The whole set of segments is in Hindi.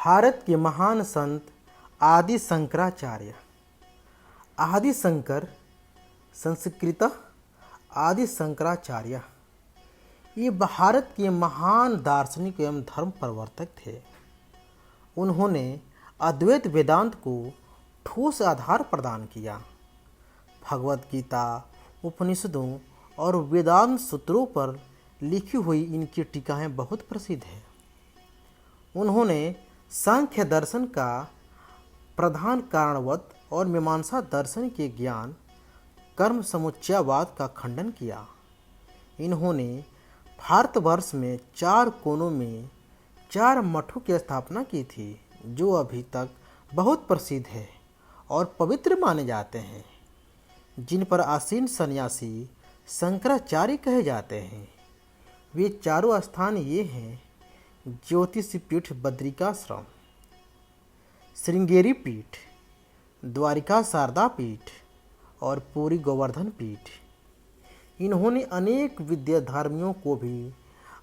भारत के महान संत आदि शंकराचार्य। आदि शंकर संस्कृत आदि शंकराचार्य ये भारत के महान दार्शनिक एवं धर्म प्रवर्तक थे। उन्होंने अद्वैत वेदांत को ठोस आधार प्रदान किया। भगवत गीता, उपनिषदों और वेदांत सूत्रों पर लिखी हुई इनकी टीकाएं बहुत प्रसिद्ध हैं। उन्होंने सांख्य दर्शन का प्रधान कारणवत और मीमांसा दर्शन के ज्ञान कर्म समुच्चयवाद का खंडन किया। इन्होंने भारतवर्ष में 4 कोनों में 4 मठों की स्थापना की थी, जो अभी तक बहुत प्रसिद्ध है और पवित्र माने जाते हैं, जिन पर आसीन सन्यासी शंकराचार्य कहे जाते हैं। वे चारों स्थान ये हैं: ज्योतिष पीठ बद्रिकाश्रम, श्रृंगेरी पीठ, द्वारिका शारदा पीठ और पुरी गोवर्धन पीठ। इन्होंने अनेक विद्याधर्मियों को भी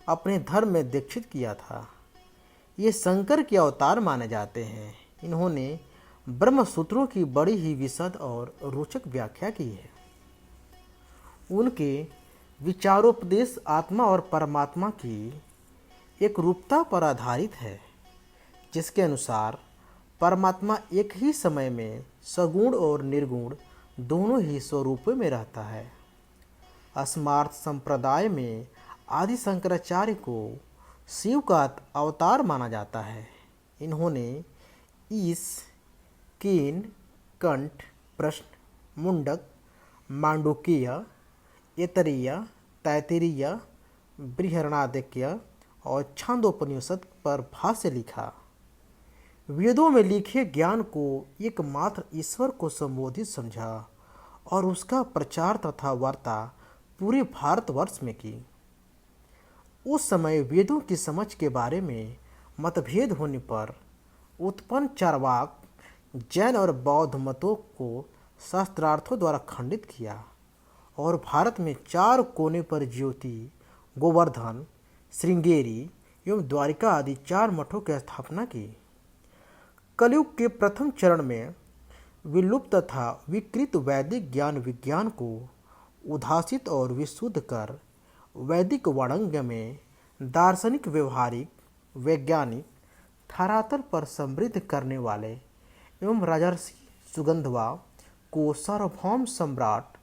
अपने धर्म में दीक्षित किया था। ये शंकर के अवतार माने जाते हैं। इन्होंने ब्रह्म सूत्रों की बड़ी ही विशद और रोचक व्याख्या की है। उनके विचारोपदेश आत्मा और परमात्मा की एक रूपता पर आधारित है, जिसके अनुसार परमात्मा एक ही समय में सगुण और निर्गुण दोनों ही स्वरूपों में रहता है। अस्मार्थ संप्रदाय में आदि शंकराचार्य को शिव का अवतार माना जाता है। इन्होंने ईश, कीन, कंठ, प्रश्न, मुंडक, मांडुक्य, ऐतरेय, तैत्तिरीय, बृहदारण्यक और छांदोपनिषद पर भाष्य लिखा। वेदों में लिखे ज्ञान को एकमात्र ईश्वर को संबोधित समझा और उसका प्रचार तथा वार्ता पूरे भारतवर्ष में की। उस समय वेदों की समझ के बारे में मतभेद होने पर उत्पन्न चार्वाक, जैन और बौद्ध मतों को शास्त्रार्थों द्वारा खंडित किया और भारत में 4 कोने पर ज्योति, गोवर्धन, श्रृंगेरी एवं द्वारिका आदि 4 मठों की स्थापना की। कलयुग के प्रथम चरण में विलुप्त तथा विकृत वैदिक ज्ञान विज्ञान को उद्भासित और विशुद्ध कर वैदिक वाङ्मय में दार्शनिक, व्यवहारिक, वैज्ञानिक धरातल पर समृद्ध करने वाले एवं राजर्षि सुगंधवा को सार्वभौम सम्राट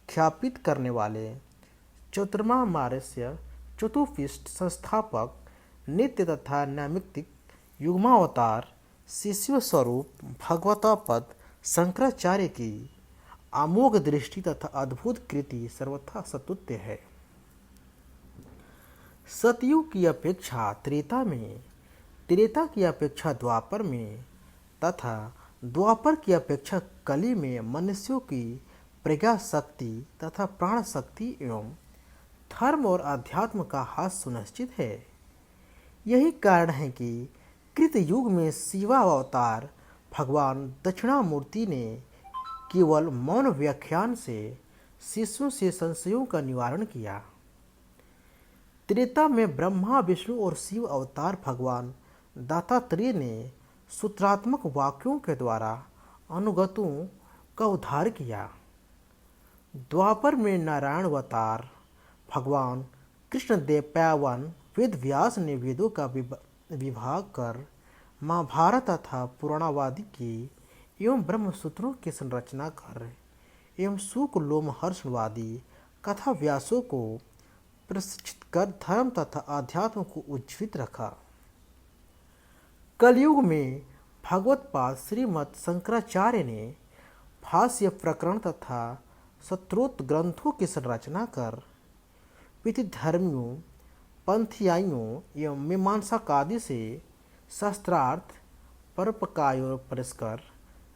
ख्यापित करने वाले चतुर्मामार्य चतुष्पृष्ठ संस्थापक, नित्य तथा नैमित्तिक युग्मावतार शिष्य स्वरूप भगवतापद शंकराचार्य की अमोघ दृष्टि तथा अद्भुत कृति सर्वथा स्तुत्य है। सतयुग की अपेक्षा त्रेता में, त्रेता की अपेक्षा द्वापर में तथा द्वापर की अपेक्षा कली में मनुष्यों की प्रज्ञा शक्ति तथा प्राण शक्ति एवं धर्म और अध्यात्म का हास सुनिश्चित है। यही कारण है कि कृत युग में शिवावतार भगवान दक्षिणामूर्ति ने केवल मौन व्याख्यान से शिष्यों से संशयों का निवारण किया। त्रेता में ब्रह्मा, विष्णु और शिव अवतार भगवान दत्तात्रेय ने सूत्रात्मक वाक्यों के द्वारा अनुगतों का उद्धार किया। द्वापर में नारायण अवतार भगवान कृष्णदेवपायन वेद व्यास ने वेदों का विभाग कर महाभारत तथा पुराणावादि की एवं ब्रह्मसूत्रों की संरचना कर एवं शुक लोमहर्षवादी कथा व्यासों को प्रशिक्षित कर धर्म तथा अध्यात्म को उज्जीवित रखा। कलयुग में भगवत्पाद श्रीमद शंकराचार्य ने भाष्य, प्रकरण तथा स्तोत्र ग्रंथों की संरचना कर विधिधर्मियों, पंथीयाइयों एवं मीमांसाकादि से शास्त्रार्थ परपकायों परिष्कर,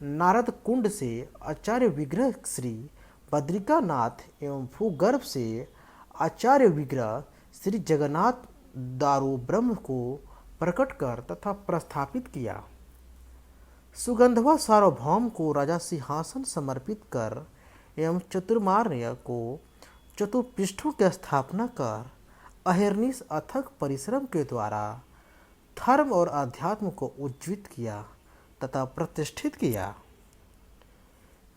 नारद कुंड से आचार्य विग्रह श्री बद्रिकानाथ एवं भूगर्भ से आचार्य विग्रह श्री जगन्नाथ दारू ब्रह्म को प्रकट कर तथा प्रस्थापित किया। सुगंधवा सार्वभौम को राजा सिंहासन समर्पित कर एवं चतुर्मार्य को चतुष्पृष्ठों की स्थापना कर अहर्निश अथक परिश्रम के द्वारा धर्म और अध्यात्म को उज्जीवित किया तथा प्रतिष्ठित किया।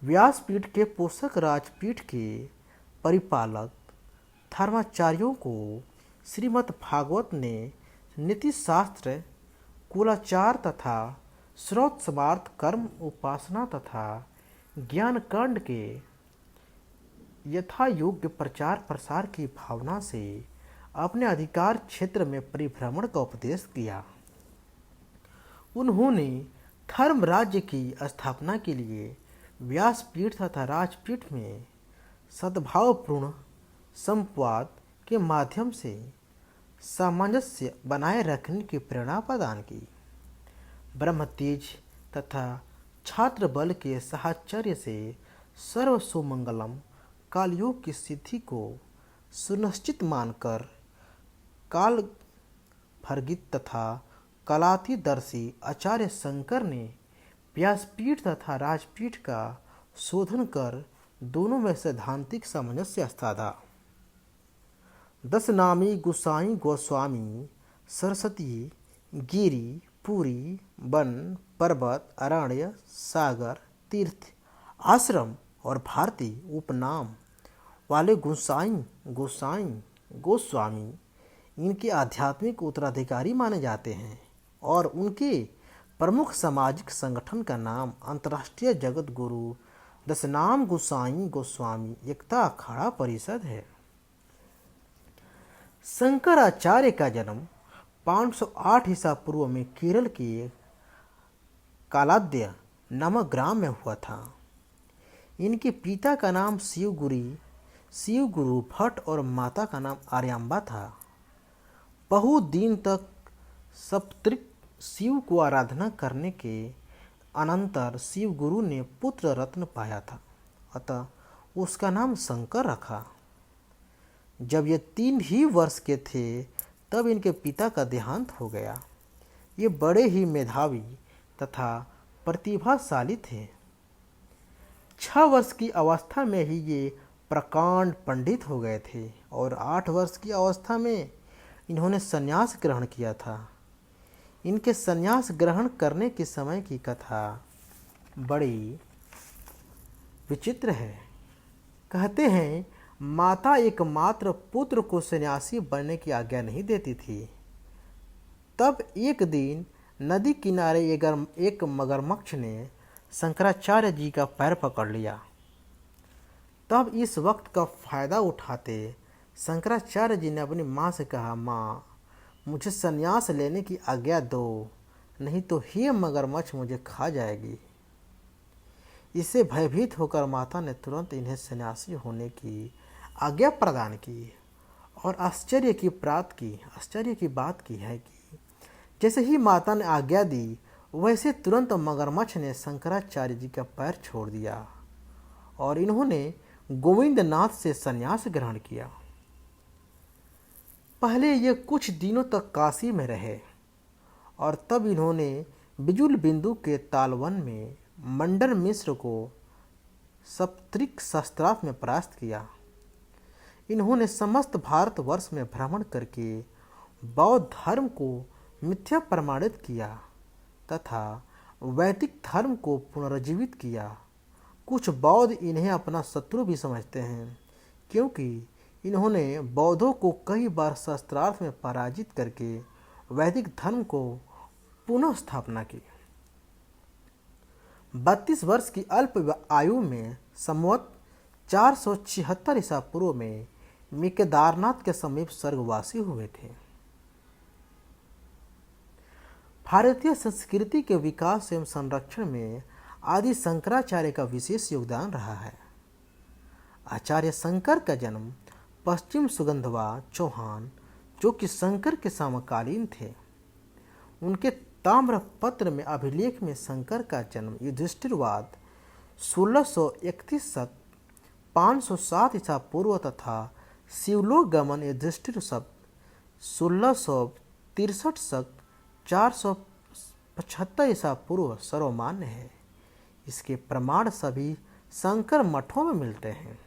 व्यासपीठ के पोषक राजपीठ के परिपालक धर्माचार्यों को श्रीमद् भागवत ने नीति शास्त्र, कुलाचार तथा श्रौत कर्म, उपासना तथा ज्ञान कांड के यथा योग्य प्रचार प्रसार की भावना से अपने अधिकार क्षेत्र में परिभ्रमण का उपदेश किया। उन्होंने धर्म राज्य की स्थापना के लिए व्यासपीठ तथा राजपीठ में सद्भावपूर्ण संवाद के माध्यम से सामंजस्य बनाए रखने की प्रेरणा प्रदान की। ब्रह्मतेज तथा छात्र बल के साहचर्य से सर्व सुमंगलम कालयोग की सिद्धि को सुनिश्चित मानकर काल भर्गित तथा कलातिदर्शी आचार्य शंकर ने व्यासपीठ तथा राजपीठ का शोधन कर दोनों में सैद्धांतिक सामंजस्य साधा। 10 नामी गोसाई गोस्वामी सरस्वती, गिरी, पुरी, वन, पर्वत, अरण्य, सागर, तीर्थ, आश्रम और भारती उपनाम वाले गोस्वामी इनके आध्यात्मिक उत्तराधिकारी माने जाते हैं और उनके प्रमुख सामाजिक संगठन का नाम अंतर्राष्ट्रीय जगत गुरु दशनाम गोस्वामी एकता अखाड़ा परिषद है। शंकराचार्य का जन्म 508 ईसा पूर्व में केरल के कालाद्य नामक ग्राम में हुआ था। इनके पिता का नाम शिव गुरु भट्ट और माता का नाम आर्यांबा था। बहुत दिन तक सप्तऋषि शिव को आराधना करने के अनंतर शिव गुरु ने पुत्र रत्न पाया था, अतः उसका नाम शंकर रखा। जब ये 3 ही वर्ष के थे तब इनके पिता का देहांत हो गया। ये बड़े ही मेधावी तथा प्रतिभाशाली थे। 6 वर्ष की अवस्था में ही ये प्रकांड पंडित हो गए थे और 8 वर्ष की अवस्था में इन्होंने संन्यास ग्रहण किया था। इनके संन्यास ग्रहण करने के समय की कथा बड़ी विचित्र है। कहते हैं माता एकमात्र पुत्र को सन्यासी बनने की आज्ञा नहीं देती थी। तब एक दिन नदी किनारे एक मगरमच्छ ने शंकराचार्य जी का पैर पकड़ लिया। तब इस वक्त का फायदा उठाते शंकराचार्य जी ने अपनी माँ से कहा, माँ मुझे संन्यास लेने की आज्ञा दो, नहीं तो ही मगरमच्छ मुझे खा जाएगी। इससे भयभीत होकर माता ने तुरंत इन्हें सन्यासी होने की आज्ञा प्रदान की। और आश्चर्य की बात की है कि जैसे ही माता ने आज्ञा दी वैसे तुरंत मगरमच्छ ने शंकराचार्य जी का पैर छोड़ दिया और इन्होंने गोविंदनाथ से संन्यास ग्रहण किया। पहले ये कुछ दिनों तक काशी में रहे और तब इन्होंने बिजुल बिंदु के तालवन में मंडन मिश्र को सप्तऋषि शास्त्रार्थ में परास्त किया। इन्होंने समस्त भारतवर्ष में भ्रमण करके बौद्ध धर्म को मिथ्या प्रमाणित किया तथा वैदिक धर्म को पुनर्जीवित किया। कुछ बौद्ध इन्हें अपना शत्रु भी समझते हैं क्योंकि इन्होंने बौद्धों को कई बार शस्त्रार्थ में पराजित करके वैदिक धर्म को पुनः स्थापना की। 32 वर्ष की अल्प आयु में संवत 476 ईसा पूर्व में केदारनाथ के समीप स्वर्गवासी हुए थे। भारतीय संस्कृति के विकास एवं संरक्षण में आदि शंकराचार्य का विशेष योगदान रहा है। आचार्य शंकर का जन्म पश्चिम सुगंधवा चौहान, जो कि शंकर के समकालीन थे, उनके ताम्रपत्र में अभिलेख में शंकर का जन्म युधिष्ठिरवाद 1631 शक 507 ईसा पूर्व तथा शिवलोक गमन युधिष्ठिर शक 1663 शक 475 ईसा पूर्व सर्वमान्य है। इसके प्रमाण सभी शंकर मठों में मिलते हैं।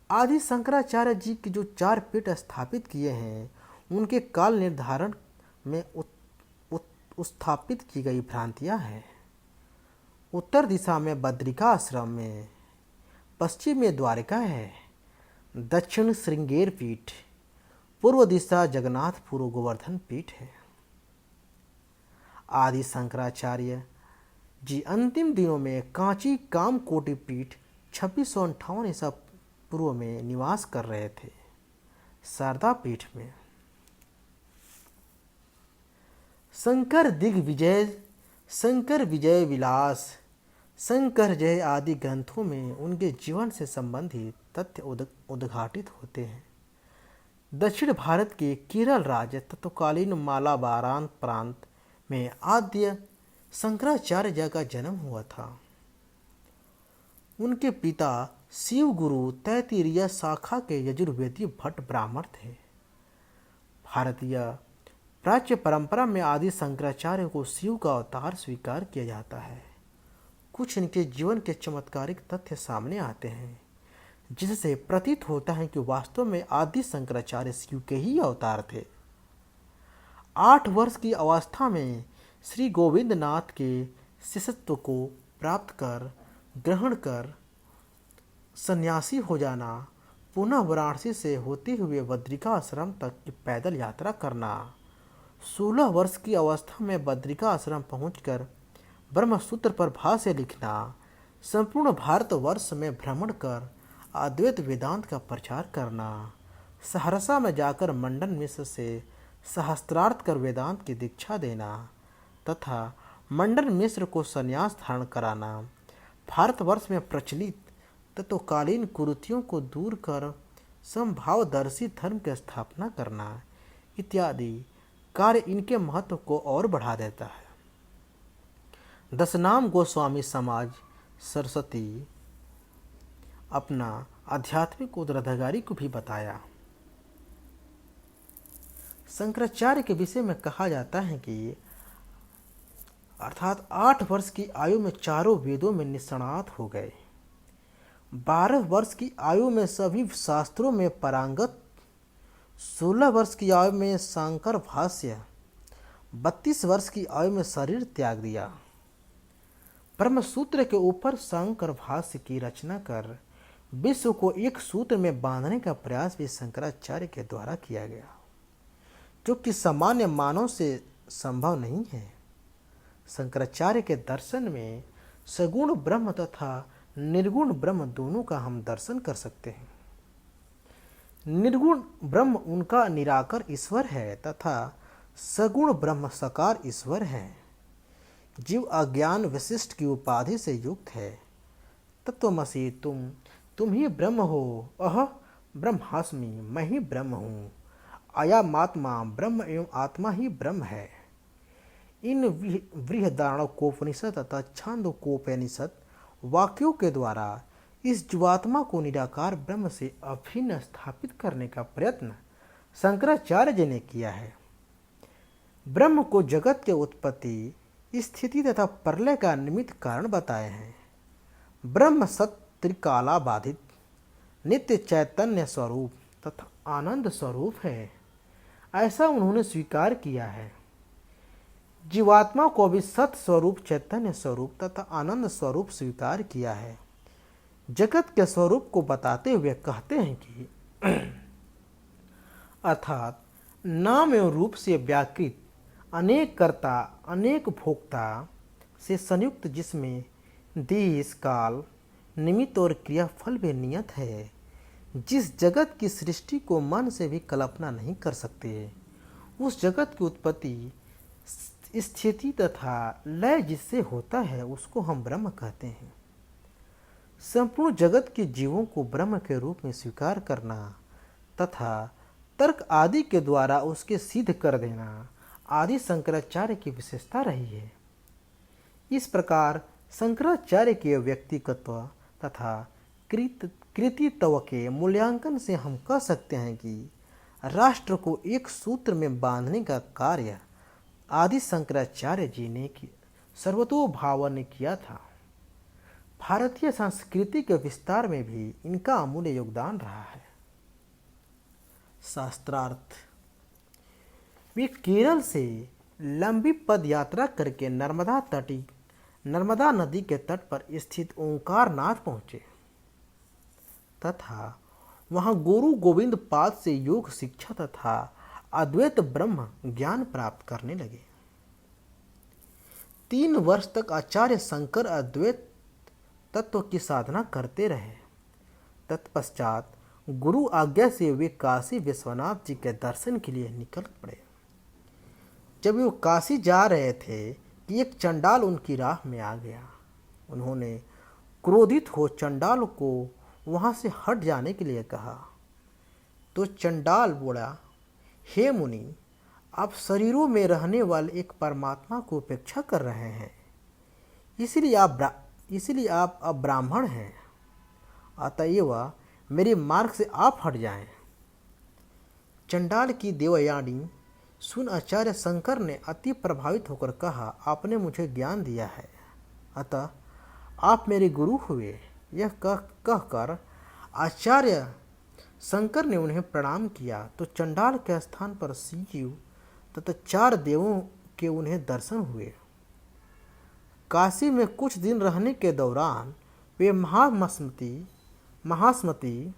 आदि शंकराचार्य जी के जो 4 पीठ स्थापित किए हैं उनके काल निर्धारण में उत्थापित की गई भ्रांतियां हैं। उत्तर दिशा में बद्रिका आश्रम में, पश्चिम में द्वारिका है, दक्षिण श्रृंगेर पीठ, पूर्व दिशा जगन्नाथपुर गोवर्धन पीठ है। आदि शंकराचार्य जी अंतिम दिनों में कांची कामकोटि पीठ 2658 ईसा पूर्व में निवास कर रहे थे। शारदा पीठ में शंकर दिग्विजय, शंकर विजय विलास, शंकर जय आदि ग्रंथों में उनके जीवन से संबंधित तथ्य उद्घाटित होते हैं। दक्षिण भारत के केरल राज्य तत्कालीन मालाबारान प्रांत में आद्य शंकराचार्य का जन्म हुआ था। उनके पिता शिव गुरु तैत्तिरीय शाखा के यजुर्वेदीय भट्ट ब्राह्मण थे। भारतीय प्राच्य परंपरा में आदि शंकराचार्य को शिव का अवतार स्वीकार किया जाता है। कुछ इनके जीवन के चमत्कारिक तथ्य सामने आते हैं, जिससे प्रतीत होता है कि वास्तव में आदि शंकराचार्य शिव के ही अवतार थे। 8 वर्ष की अवस्था में श्री गोविंद नाथ के शिष्यत्व को प्राप्त कर ग्रहण कर सन्यासी हो जाना, पुनः वाराणसी से होते हुए बद्रिका आश्रम तक की पैदल यात्रा करना, 16 वर्ष की अवस्था में बद्रिका आश्रम पहुंचकर ब्रह्मसूत्र पर भाष्य लिखना, संपूर्ण भारतवर्ष में भ्रमण कर अद्वैत वेदांत का प्रचार करना, सहरसा में जाकर मंडन मिश्र से सहस्त्रार्थ कर वेदांत की दीक्षा देना तथा मंडन मिश्र को संन्यास धारण कराना, भारतवर्ष में प्रचलित तत्वकालीन कुरीतियों को दूर कर समभावदर्शी धर्म की स्थापना करना इत्यादि कार्य इनके महत्व को और बढ़ा देता है। दशनाम गोस्वामी समाज सरस्वती अपना आध्यात्मिक उत्तराधिकारी को भी बताया। शंकराचार्य के विषय में कहा जाता है कि अर्थात 8 वर्ष की आयु में चारों वेदों में निष्णात हो गए, 12 वर्ष की आयु में सभी शास्त्रों में पारंगत, 16 वर्ष की आयु में शंकर भाष्य, 32 वर्ष की आयु में शरीर त्याग दिया। ब्रह्मसूत्र के ऊपर शंकर भाष्य की रचना कर विश्व को एक सूत्र में बांधने का प्रयास भी शंकराचार्य के द्वारा किया गया, जो कि सामान्य मानव से संभव नहीं है। शंकराचार्य के दर्शन में सगुण ब्रह्म तथा निर्गुण ब्रह्म दोनों का हम दर्शन कर सकते हैं। निर्गुण ब्रह्म उनका निराकार ईश्वर है तथा सगुण ब्रह्म साकार ईश्वर है। जीव अज्ञान विशिष्ट की उपाधि से युक्त है। तत्वमसि तुम ही ब्रह्म हो, अह ब्रह्मास्मि, मैं ही ब्रह्म हूँ, अयमात्मा ब्रह्म एवं आत्मा ही ब्रह्म है। इन बृहदारण्यकोपनिषद तथा छांदोग्योपनिषद वाक्यों के द्वारा इस जीवात्मा को निराकार ब्रह्म से अभिन्न स्थापित करने का प्रयत्न शंकराचार्य जी ने किया है। ब्रह्म को जगत के उत्पत्ति, स्थिति तथा प्रलय का निमित्त कारण बताए हैं। ब्रह्म सत्य त्रिकाला बाधित नित्य चैतन्य स्वरूप तथा आनंद स्वरूप है, ऐसा उन्होंने स्वीकार किया है। जीवात्मा को भी सत स्वरूप, चैतन्य स्वरूप तथा आनंद स्वरूप स्वीकार किया है। जगत के स्वरूप को बताते हुए कहते हैं कि अर्थात नाम एवं रूप से व्याकृत अनेक कर्ता अनेक भोक्ता से संयुक्त, जिसमें देश काल निमित्त और क्रियाफल भी नियत है, जिस जगत की सृष्टि को मन से भी कल्पना नहीं कर सकते, उस जगत की उत्पत्ति, स्थिति तथा लय जिससे होता है, उसको हम ब्रह्म कहते हैं। संपूर्ण जगत के जीवों को ब्रह्म के रूप में स्वीकार करना तथा तर्क आदि के द्वारा उसके सिद्ध कर देना आदि शंकराचार्य की विशेषता रही है। इस प्रकार शंकराचार्य के व्यक्तित्व तथा कृतित्व के मूल्यांकन से हम कह सकते हैं कि राष्ट्र को एक सूत्र में बांधने का कार्य आदि शंकराचार्य जी ने सर्वतोभाव ने किया था। भारतीय संस्कृति के विस्तार में भी इनका अमूल्य योगदान रहा है। शास्त्रार्थ वे केरल से लंबी पद यात्रा करके नर्मदा नदी के तट पर स्थित ओंकारनाथ पहुँचे तथा वहाँ गुरु गोविंद पाद से योग शिक्षा तथा अद्वैत ब्रह्म ज्ञान प्राप्त करने लगे। 3 वर्ष तक आचार्य शंकर अद्वैत तत्व की साधना करते रहे। तत्पश्चात गुरु आज्ञा से वे काशी विश्वनाथ जी के दर्शन के लिए निकल पड़े। जब वे काशी जा रहे थे कि एक चंडाल उनकी राह में आ गया। उन्होंने क्रोधित हो चंडाल को वहां से हट जाने के लिए कहा तो चंडाल बोला, हे मुनि, आप शरीरों में रहने वाले एक परमात्मा को उपेक्षा कर रहे हैं, इसलिए आप अब ब्राह्मण हैं, अतएव मेरे मार्ग से आप हट जाएं। चंडाल की देवयानी सुन आचार्य शंकर ने अति प्रभावित होकर कहा, आपने मुझे ज्ञान दिया है, अतः आप मेरे गुरु हुए। यह कहकर आचार्य शंकर ने उन्हें प्रणाम किया तो चंडाल के स्थान पर शिव तथा 4 देवों के उन्हें दर्शन हुए। काशी में कुछ दिन रहने के दौरान वे महास्मती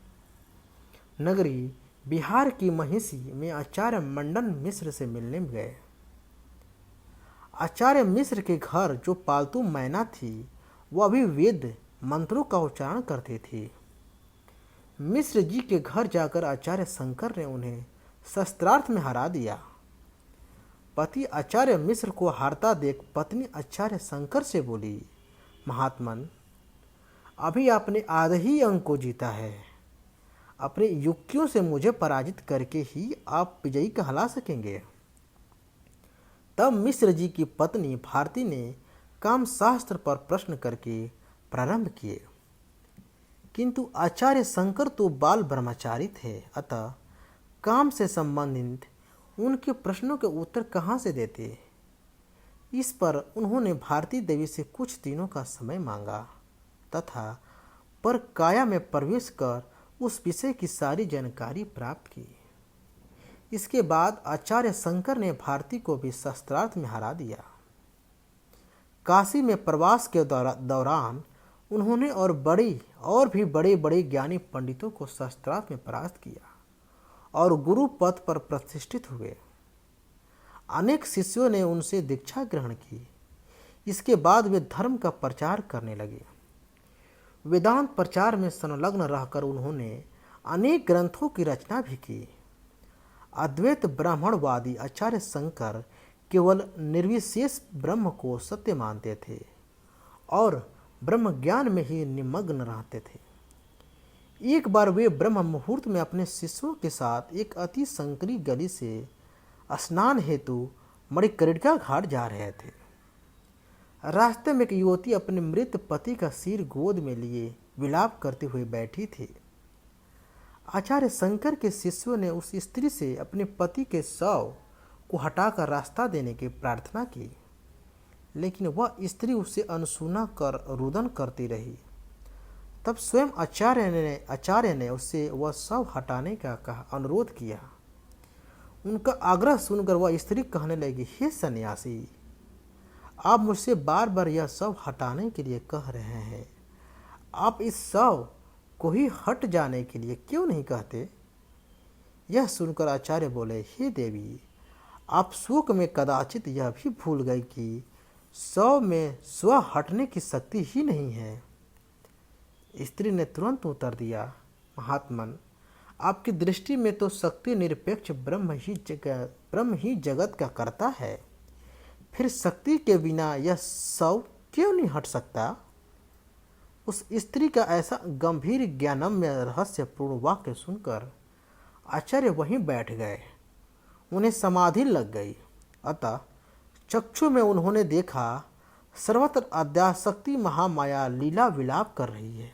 नगरी बिहार की महिषी में आचार्य मंडन मिश्र से मिलने गए। आचार्य मिश्र के घर जो पालतू मैना थी वह अभी वेद मंत्रों का उच्चारण करती थी। मिश्र जी के घर जाकर आचार्य शंकर ने उन्हें शस्त्रार्थ में हरा दिया। पति आचार्य मिश्र को हारता देख पत्नी आचार्य शंकर से बोली, महात्मन, अभी आपने आधे ही अंक को जीता है, अपनी युक्तियों से मुझे पराजित करके ही आप विजयी कहला सकेंगे। तब मिश्र जी की पत्नी भारती ने काम शास्त्र पर प्रश्न करके प्रारंभ किए, किंतु आचार्य शंकर तो बाल ब्रह्मचारी थे, अतः काम से संबंधित उनके प्रश्नों के उत्तर कहाँ से देते। इस पर उन्होंने भारती देवी से कुछ दिनों का समय मांगा तथा पर काया में प्रवेश कर उस विषय की सारी जानकारी प्राप्त की। इसके बाद आचार्य शंकर ने भारती को भी शस्त्रार्थ में हरा दिया। काशी में प्रवास के दौरान उन्होंने और भी बड़े ज्ञानी पंडितों को शस्त्रार्थ में परास्त किया और गुरु पद पर प्रतिष्ठित हुए। अनेक शिष्यों ने उनसे दीक्षा ग्रहण की। इसके बाद वे धर्म का प्रचार करने लगे। वेदांत प्रचार में संलग्न रहकर उन्होंने अनेक ग्रंथों की रचना भी की। अद्वैत ब्राह्मणवादी आचार्य शंकर केवल निर्विशेष ब्रह्म को सत्य मानते थे और ब्रह्म ज्ञान में ही निमग्न रहते थे। एक बार वे ब्रह्म मुहूर्त में अपने शिष्यों के साथ एक अति संकरी गली से स्नान हेतु मणिकर्णिका घाट जा रहे थे। रास्ते में एक युवती अपने मृत पति का सिर गोद में लिए विलाप करते हुए बैठी थी। आचार्य शंकर के शिष्यों ने उस स्त्री से अपने पति के शव को हटाकर रास्ता देने की प्रार्थना की, लेकिन वह स्त्री उसे अनसुना कर रुदन करती रही। तब स्वयं आचार्य ने उससे वह शव हटाने का अनुरोध किया। उनका आग्रह सुनकर वह स्त्री कहने लगी, हे सन्यासी, आप मुझसे बार बार यह शव हटाने के लिए कह रहे हैं, आप इस शव को ही हट जाने के लिए क्यों नहीं कहते। यह सुनकर आचार्य बोले, हे देवी, आप शोक में कदाचित यह भी भूल गए कि शव में स्व हटने की शक्ति ही नहीं है। स्त्री ने तुरंत उत्तर दिया, महात्मन, आपकी दृष्टि में तो शक्ति निरपेक्ष ब्रह्म ही जगत का कर्ता है, फिर शक्ति के बिना यह शव क्यों नहीं हट सकता। उस स्त्री का ऐसा गंभीर ज्ञानम्य रहस्यपूर्ण वाक्य सुनकर आचार्य वहीं बैठ गए। उन्हें समाधि लग गई। अतः चक्षु में उन्होंने देखा सर्वत्र अद्याशक्ति महामाया लीला विलाप कर रही है।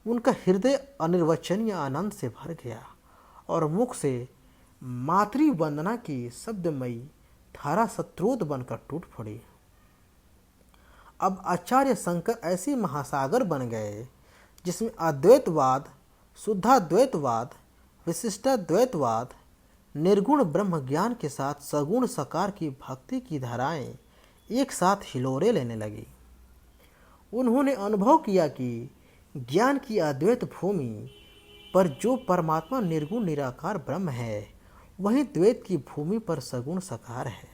उनका हृदय अनिर्वचनीय आनंद से भर गया और मुख से मातृवंदना की शब्दमयी धारा शत्रुत बनकर टूट पड़ी। अब आचार्य शंकर ऐसे महासागर बन गए जिसमें अद्वैतवाद, शुद्धाद्वैतवाद, विशिष्टाद्वैतवाद, निर्गुण ब्रह्म ज्ञान के साथ सगुण साकार की भक्ति की धाराएं एक साथ हिलोरे लेने लगी। उन्होंने अनुभव किया कि ज्ञान की अद्वैत भूमि पर जो परमात्मा निर्गुण निराकार ब्रह्म है, वहीं द्वैत की भूमि पर सगुण साकार है।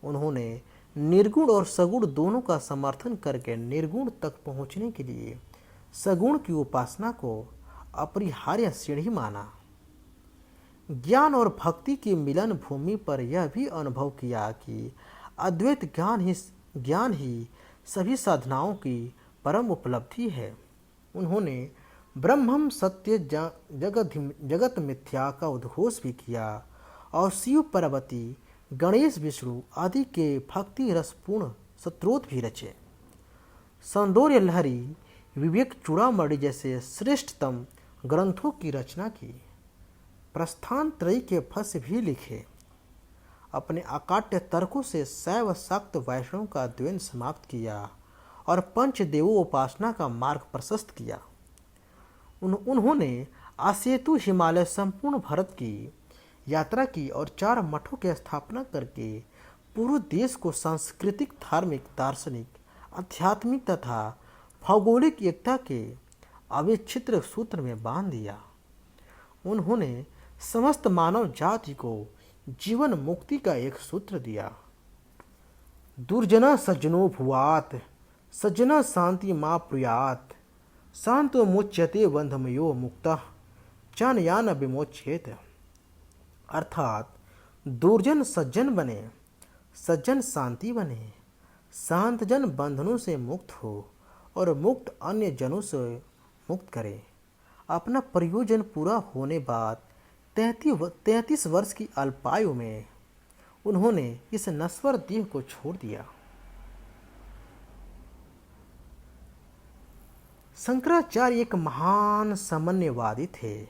उन्होंने निर्गुण और सगुण दोनों का समर्थन करके निर्गुण तक पहुंचने के लिए सगुण की उपासना को अपरिहार्य सीढ़ी माना। ज्ञान और भक्ति की मिलन भूमि पर यह भी अनुभव किया कि अद्वैत ज्ञान ही सभी साधनाओं की परम उपलब्धि है। उन्होंने ब्रह्मम सत्य जगत मिथ्या का उद्घोष भी किया और शिव पार्वती गणेश विष्णु आदि के भक्ति रसपूर्ण स्तोत्र भी रचे। सौंदर्य लहरी विवेक चूड़ामणि जैसे श्रेष्ठतम ग्रंथों की रचना की। प्रस्थान त्रयी के फस भी लिखे। अपने अकाट्य तर्कों से शैव शाक्त वैष्णव का द्वंद्व समाप्त किया और पंचदेवों उपासना का मार्ग प्रशस्त किया। उन्होंने आसेतु हिमालय संपूर्ण भारत की यात्रा की और 4 मठों की स्थापना करके पूरे देश को सांस्कृतिक, धार्मिक, दार्शनिक, आध्यात्मिक तथा भौगोलिक एकता के अविच्छिन्न सूत्र में बांध दिया। उन्होंने समस्त मानव जाति को जीवन मुक्ति का एक सूत्र दिया। दुर्जना सज्जनो भुवात सज्जना शांति मा प्रियात शांतो मुच्यते बंधमयो मुक्ता चानयान विमोचेत। अर्थात दुर्जन सज्जन बने, सज्जन शांति बने, शांत जन बंधनों से मुक्त हो और मुक्त अन्य जनों से मुक्त करे। अपना प्रयोजन पूरा होने बाद 33 वर्ष की अल्पायु में उन्होंने इस नश्वर देह को छोड़ दिया। शंकराचार्य एक महान समन्वयवादी थे।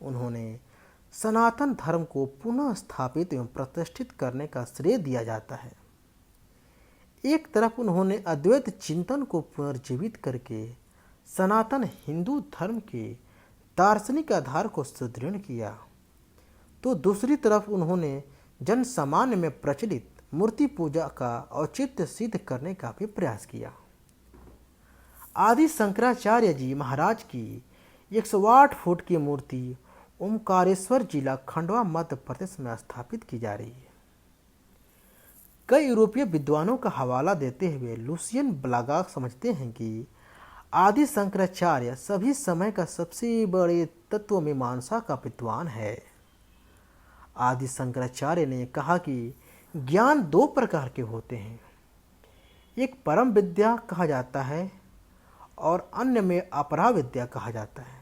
उन्होंने सनातन धर्म को पुनः स्थापित एवं प्रतिष्ठित करने का श्रेय दिया जाता है। एक तरफ उन्होंने अद्वैत चिंतन को पुनर्जीवित करके सनातन हिंदू धर्म के दार्शनिक आधार को सुदृढ़ किया, तो दूसरी तरफ उन्होंने जन सामान्य में प्रचलित मूर्ति पूजा का औचित्य सिद्ध करने का भी प्रयास किया। आदि शंकराचार्य जी महाराज की 108 फुट की मूर्ति ओमकारेश्वर जिला खंडवा मध्य प्रदेश में स्थापित की जा रही है। कई यूरोपीय विद्वानों का हवाला देते हुए लुसियन ब्लागाक समझते हैं कि आदि शंकराचार्य सभी समय का सबसे बड़े तत्व मीमांसा का विद्वान है। आदि शंकराचार्य ने कहा कि ज्ञान 2 प्रकार के होते हैं, एक परम विद्या कहा जाता है और अन्य में अपरा विद्या कहा जाता है।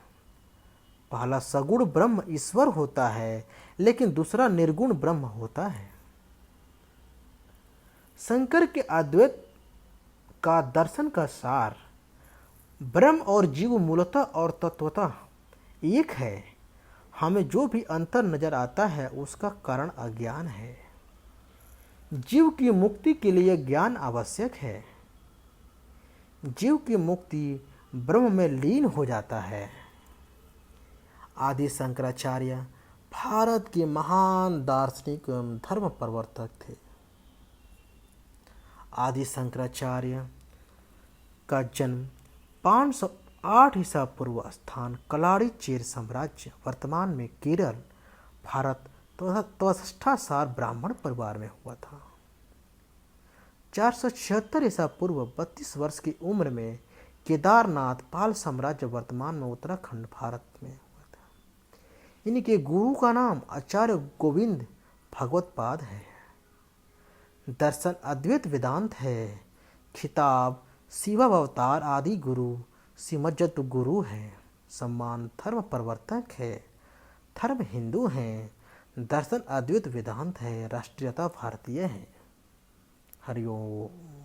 पहला सगुण ब्रह्म ईश्वर होता है, लेकिन दूसरा निर्गुण ब्रह्म होता है। शंकर के अद्वैत का दर्शन का सार ब्रह्म और जीव मूलतः और तत्वतः एक है। हमें जो भी अंतर नजर आता है उसका कारण अज्ञान है। जीव की मुक्ति के लिए ज्ञान आवश्यक है। जीव की मुक्ति ब्रह्म में लीन हो जाता है। आदि शंकराचार्य भारत के महान दार्शनिक एवं धर्म प्रवर्तक थे। आदि शंकराचार्य का जन्म 508 ईसा पूर्व स्थान कलाड़ी चेर साम्राज्य वर्तमान में केरल भारत 63 साल ब्राह्मण परिवार में हुआ था। 476 ईसा पूर्व 32 वर्ष की उम्र में केदारनाथ पाल साम्राज्य वर्तमान में उत्तराखंड भारत में हुआ था। इनके गुरु का नाम आचार्य गोविंद भगवत्पाद है। दर्शन अद्वैत वेदांत है। खिताब शिवावतार आदि गुरु सिमज्जत गुरु है। सम्मान धर्म प्रवर्तक है। धर्म हिंदू है। दर्शन अद्वैत वेदांत है। राष्ट्रीयता भारतीय है। हरिओम।